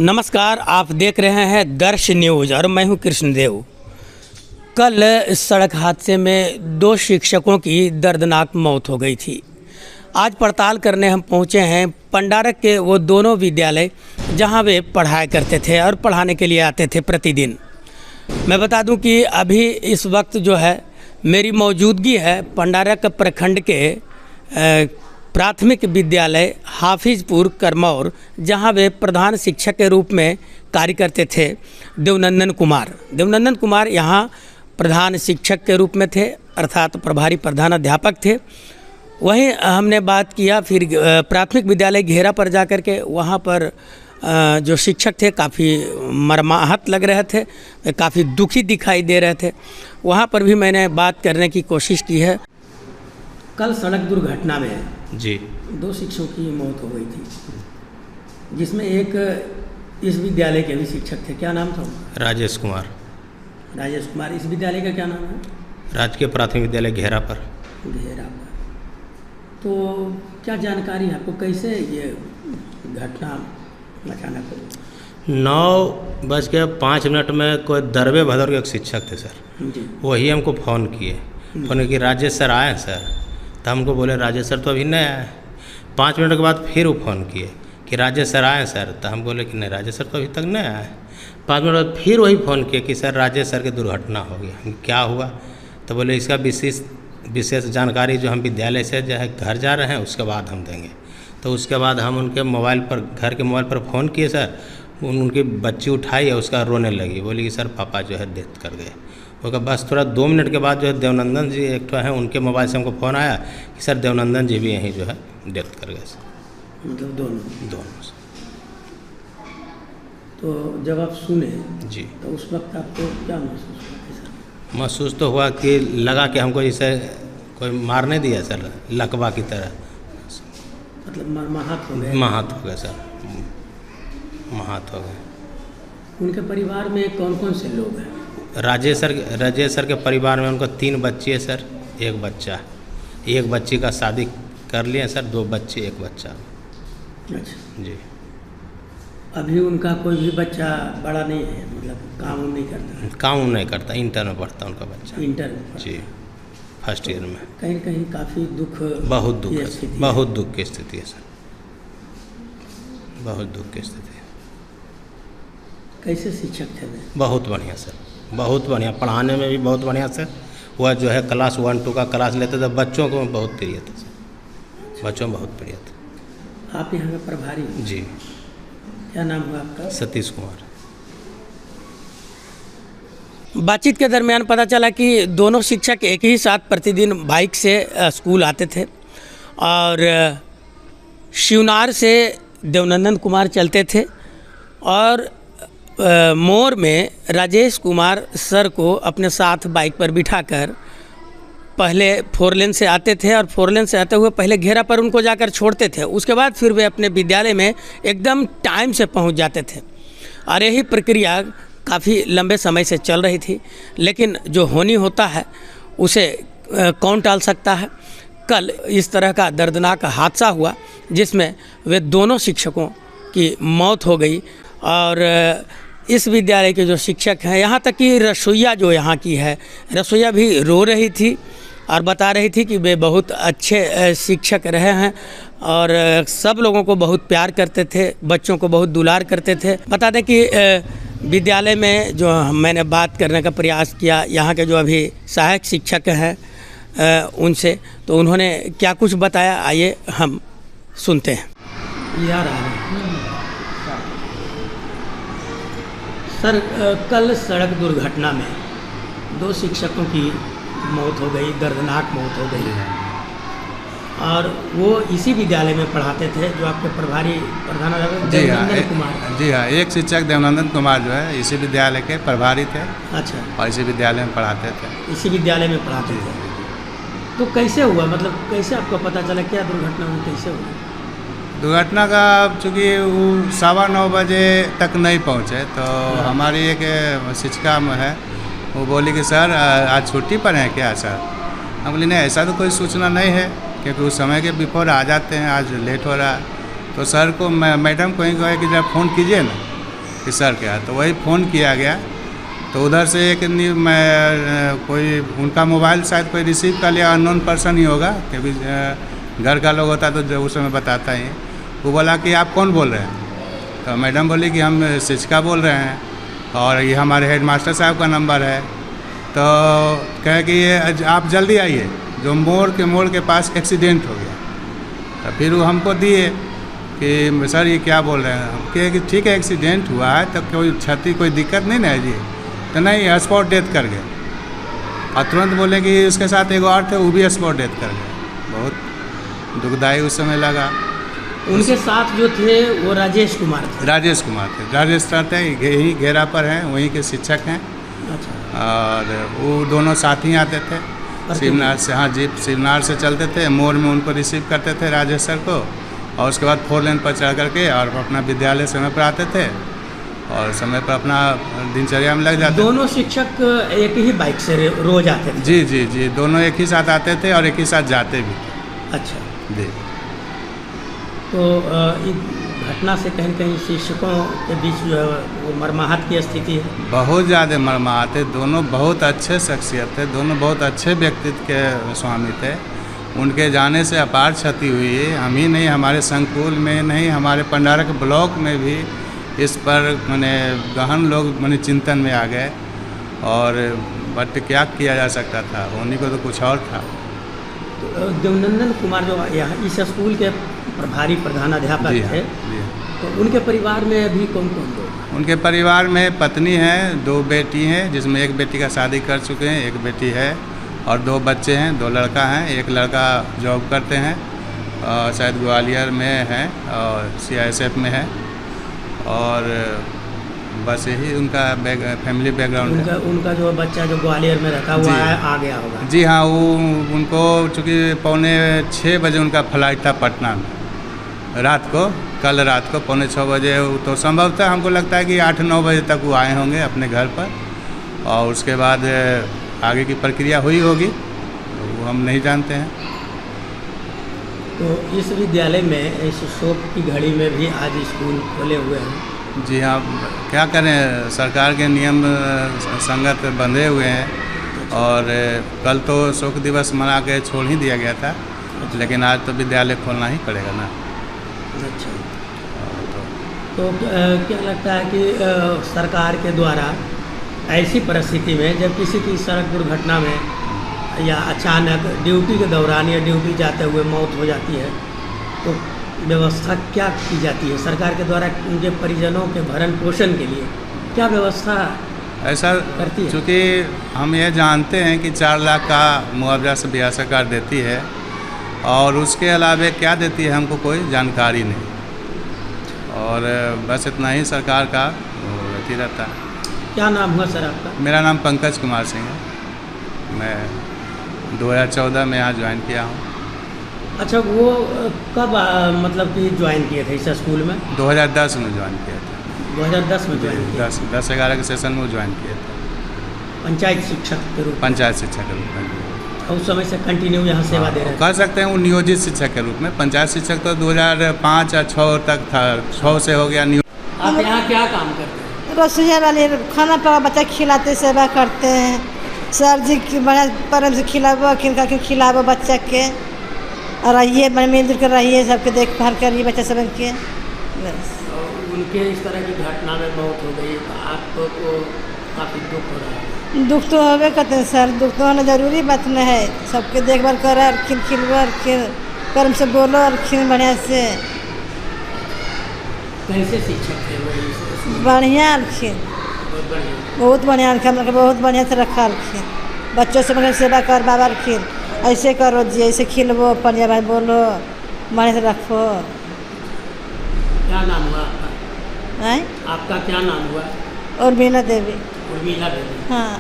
नमस्कार, आप देख रहे हैं दर्श न्यूज़ और मैं हूं कृष्णदेव। कल सड़क हादसे में 2 शिक्षकों की दर्दनाक मौत हो गई थी। आज पड़ताल करने हम पहुंचे हैं पंडारक के वो दोनों विद्यालय जहां वे पढ़ाया करते थे और पढ़ाने के लिए आते थे प्रतिदिन। मैं बता दूं कि अभी इस वक्त जो है मेरी मौजूदगी है पंडारक प्रखंड के प्राथमिक विद्यालय हाफिजपुर करमौर, जहां वे प्रधान शिक्षक के रूप में कार्य करते थे। देवनंदन कुमार यहां प्रधान शिक्षक के रूप में थे, अर्थात प्रभारी प्रधान अध्यापक थे। वहीं हमने बात किया फिर प्राथमिक विद्यालय घेरा पर जाकर के, वहां पर जो शिक्षक थे काफ़ी मर्माहत लग रहे थे, काफ़ी दुखी दिखाई दे रहे थे। वहां पर भी मैंने बात करने की कोशिश की है। कल सड़क दुर्घटना में जी 2 शिक्षकों की मौत हो गई थी, जिसमें एक इस विद्यालय के भी शिक्षक थे। क्या नाम था? राजेश कुमार। राजेश कुमार। इस विद्यालय का क्या नाम है? राजकीय प्राथमिक विद्यालय घेरा पर। तो क्या जानकारी है आपको, कैसे ये घटना अचानक हो? 9:05 में कोई दरबे भदौर के एक शिक्षक थे सर जी। वही हमको फ़ोन किए, फ़ोन कि राजेश सर आए सर। तो हमको बोले राजेश सर तो अभी नहीं आए। 5 मिनट के बाद फिर वो फ़ोन किए कि राजेश सर आए सर। तो हम बोले कि नहीं राजेश सर तो अभी तक नहीं आए। 5 मिनट बाद फिर वही फ़ोन किए कि सर राजेश सर की दुर्घटना हो गई। हम क्या हुआ? तो बोले इसका विशेष जानकारी जो हम विद्यालय से जो है घर जा रहे हैं उसके बाद हम देंगे। तो उसके बाद हम उनके मोबाइल पर, घर के मोबाइल पर फ़ोन किए सर। उनकी बच्ची उठाई और उसका रोने लगी, बोली कि सर पापा जो है डेथ कर गए। उसका बस थोड़ा 2 मिनट के बाद जो है देवनंदन जी एक तो हैं, उनके मोबाइल से हमको फ़ोन आया कि सर देवनंदन जी भी यहीं जो है डेथ कर गए सर। मतलब दोनों। तो जब आप सुने जी तो उस वक्त आपको क्या महसूस हुआ सर? महसूस तो हुआ कि लगा कि हमको जैसे कोई मार नहीं दिया सर, लकवा की तरह। मतलब मरमाहत हो गए? महात हो गए सर, महात हो गए। उनके परिवार में कौन कौन से लोग हैं? राजेश सर के परिवार में उनको 3 बच्चे हैं सर, 1 बच्चा। एक बच्ची का शादी कर लिए सर, 2 बच्चे 1 बच्चा। अच्छा जी। अभी उनका कोई भी बच्चा बड़ा नहीं है, मतलब काम नहीं करता? काम नहीं करता, इंटर में पढ़ता उनका बच्चा। इंटर में? जी, फर्स्ट ईयर में। कहीं न कहीं काफ़ी दुख, बहुत दुख की स्थिति है सर, बहुत दुख की स्थिति है। कैसे शिक्षक थे वे? बहुत बढ़िया सर, बहुत बढ़िया, पढ़ाने में भी बहुत बढ़िया सर। वह जो है क्लास 1-2 का क्लास लेते थे, बच्चों को बहुत प्रिय था सर, बच्चों में बहुत प्रिय था। आप यहाँ का प्रभारी? जी। क्या नाम हुआ आपका? सतीश कुमार। बातचीत के दरमियान पता चला कि दोनों शिक्षक एक ही साथ प्रतिदिन बाइक से स्कूल आते थे और शिवनार से देवनंदन कुमार चलते थे और मोर में राजेश कुमार सर को अपने साथ बाइक पर बिठाकर पहले 4 लेन से आते थे और 4 लेन से आते हुए पहले घेरा पर उनको जाकर छोड़ते थे। उसके बाद फिर वे अपने विद्यालय में एकदम टाइम से पहुंच जाते थे और यही प्रक्रिया काफ़ी लंबे समय से चल रही थी। लेकिन जो होनी होता है उसे कौन टाल सकता है। कल इस तरह का दर्दनाक हादसा हुआ जिसमें वे दोनों शिक्षकों की मौत हो गई और इस विद्यालय के जो शिक्षक हैं, यहाँ तक कि रसोइया जो यहाँ की है, रसोइया भी रो रही थी और बता रही थी कि वे बहुत अच्छे शिक्षक रहे हैं और सब लोगों को बहुत प्यार करते थे, बच्चों को बहुत दुलार करते थे। बता दें कि विद्यालय में जो मैंने बात करने का प्रयास किया यहाँ के जो अभी सहायक शिक्षक हैं उनसे, तो उन्होंने क्या कुछ बताया, आइए हम सुनते हैं। यार सर, कल सड़क दुर्घटना में 2 शिक्षकों की मौत हो गई, दर्दनाक मौत हो गई और वो इसी विद्यालय में पढ़ाते थे जो आपके प्रभारी प्रधान देवनंदन कुमार। जी हाँ, एक शिक्षक देवनंदन कुमार जो है इसी विद्यालय के प्रभारी थे। अच्छा। और इसी विद्यालय में पढ़ाते थे? इसी विद्यालय में पढ़ाते थे। तो कैसे हुआ, मतलब कैसे आपको पता चला, क्या दुर्घटना हुई, कैसे हुई? दुर्घटना का चूँकि वो 9:15 बजे तक नहीं पहुँचे तो हमारी एक शिक्षिका है, वो बोली कि सर आज छुट्टी पर हैं क्या सर? हम बोले नहीं, ऐसा तो कोई सूचना नहीं है, क्योंकि उस समय के बिफोर आ जाते हैं, आज लेट हो रहा है। तो सर को मैडम को ही कहे कि जब फ़ोन कीजिए ना, कि सर क्या है, तो वही फ़ोन किया गया। तो उधर से एक मैं कोई उनका मोबाइल शायद कोई रिसीव कर लिया, अननोन पर्सन ही होगा, क्योंकि घर का लोग होता तो उस समय बताता ही। वो बोला कि आप कौन बोल रहे हैं? तो मैडम बोली कि हम शिक्षिका बोल रहे हैं और ये हमारे हेड मास्टर साहब का नंबर है। तो कहे कि ये आप जल्दी आइए, जो मोड़ के पास एक्सीडेंट हो गया। तो फिर वो हमको दिए कि सर ये क्या बोल रहे हैं? हम कहे कि ठीक है एक्सीडेंट हुआ है तो कोई क्षति कोई दिक्कत नहीं ना है जी? तो नहीं, स्पॉट डेथ कर गए। और तुरंत बोले कि उसके साथ एक और थे, वो भी स्पॉट डेथ कर गए। बहुत दुखदायी उस समय लगा। उनके साथ जो थे वो राजेश कुमार थे। राजेश कुमार थे, राजेश सर थे, यही घेरा पर हैं, वहीं के शिक्षक हैं। अच्छा। और वो दोनों साथ ही आते थे शिवनार से। हाँ जीप शिवनार से चलते थे, मोड़ में उनको रिसीव करते थे राजेश सर को, और उसके बाद 4 लेन पर चढ़ करके और अपना विद्यालय समय पर आते थे और समय पर अपना दिनचर्या में लग जाते। दोनों शिक्षक एक ही बाइक से रोज आते थे? जी जी जी, दोनों एक ही साथ आते थे और एक ही साथ जाते भी थे। अच्छा जी। तो इस घटना से कहीं कहीं शिक्षकों के बीच जो है वो मर्माहत की स्थिति है? बहुत ज़्यादा मर्माहत है। दोनों बहुत अच्छे शख्सियत थे, दोनों बहुत अच्छे व्यक्तित्व के स्वामी थे। उनके जाने से अपार क्षति हुई है। हम ही नहीं, हमारे संकुल में नहीं, हमारे पंडारक ब्लॉक में भी इस पर मैंने गहन लोग मैंने चिंतन में आ गए। और बट क्या किया जा सकता था, उन्हीं को तो कुछ और था। देवनंदन कुमार जो यहाँ इस स्कूल के प्रभारी प्रधानाध्यापक थे, तो उनके परिवार में अभी कौन कौन लोग? उनके परिवार में पत्नी है, 2 बेटी हैं, जिसमें एक बेटी का शादी कर चुके हैं, एक बेटी है, और 2 बच्चे हैं, 2 लड़का हैं। एक लड़का जॉब करते हैं, शायद ग्वालियर में है और CISF में है। और बस यही उनका फैमिली बैकग्राउंड है। उनका जो बच्चा जो ग्वालियर में रहता हुआ है आ गया होगा? जी हाँ, वो उनको चूँकि 5:45 बजे उनका फ्लाइट था पटना में, रात को, कल रात को 5:45 बजे। तो संभवतः हमको लगता है कि 8-9 बजे तक वो आए होंगे अपने घर पर, और उसके बाद आगे की प्रक्रिया हुई होगी, वो हम नहीं जानते हैं। तो इस विद्यालय में इस शोक की घड़ी में भी आज स्कूल खोले हुए हैं? जी हाँ, क्या करें, सरकार के नियम संगत बंधे हुए हैं। और कल तो शोक दिवस मना के छोड़ ही दिया गया था, लेकिन आज तो विद्यालय खोलना ही पड़ेगा ना। अच्छा। तो क्या लगता है कि सरकार के द्वारा ऐसी परिस्थिति में जब किसी की सड़क दुर्घटना में या अचानक ड्यूटी के दौरान या ड्यूटी जाते हुए मौत हो जाती है, तो व्यवस्था क्या की जाती है सरकार के द्वारा उनके परिजनों के भरण पोषण के लिए? क्या व्यवस्था ऐसा करती है? चूँकि हम ये जानते हैं कि 4 लाख का मुआवजा से बिहार सरकार देती है, और उसके अलावा क्या देती है हमको कोई जानकारी नहीं। और बस इतना ही सरकार का रहती रहता है। क्या नाम हुआ सर आपका? मेरा नाम पंकज कुमार सिंह है। मैं 2014 में यहाँ ज्वाइन किया हूँ। अच्छा, वो कब मतलब कि ज्वाइन किए थे इस स्कूल में? 2010 में ज्वाइन किया था। 2010 में ज्वाइन किया? 10-11 के सेशन में ज्वाइन किया था, पंचायत शिक्षक के रूप में? पंचायत शिक्षक के रूप में। उस समय से कंटिन्यू यहाँ सेवा दे रहे हैं? कह सकते हैं वो नियोजित शिक्षक के रूप में। पंचायत शिक्षक तो 2005 या 6 तक था, 6 से हो गया नियोजित। आप यहाँ क्या काम करते हैं? रसोईया वाले, खाना पका बच्चा खिलाते, सेवा करते हैं। सर जी की बड़ा प्रेम से खिलाबो, खिलाबो बच्चा के, और रहिए मिलजुल कर रहिए, सबके देखभाल करिए बच्चा सब के। बस उनके इस तरह की घटना में मौत हो गई तो आपको काफ़ी दुख हो रहा है? दुख तो होबे करते हैं सर, दुख तो होना जरूरी बात न है। सबके देखभाल कर, खिलवार कर्म से बोलो और खिल बढ़िया से। कैसे शिक्षक थे वो? बढ़िया रखिए, बहुत बढ़िया रखा, मतलब बहुत बढ़िया से रखा रखिए। बच्चों से मतलब सेवा कर, बाबा खिल ऐसे करो जी, ऐसे खिलवो, पढ़िया भाई बोलो, बढ़िया से रखो। क्या नाम हुआ आपका? हैं? आपका क्या नाम हुआ? उर्मिला देवी। उर्मिला देवी। हाँ।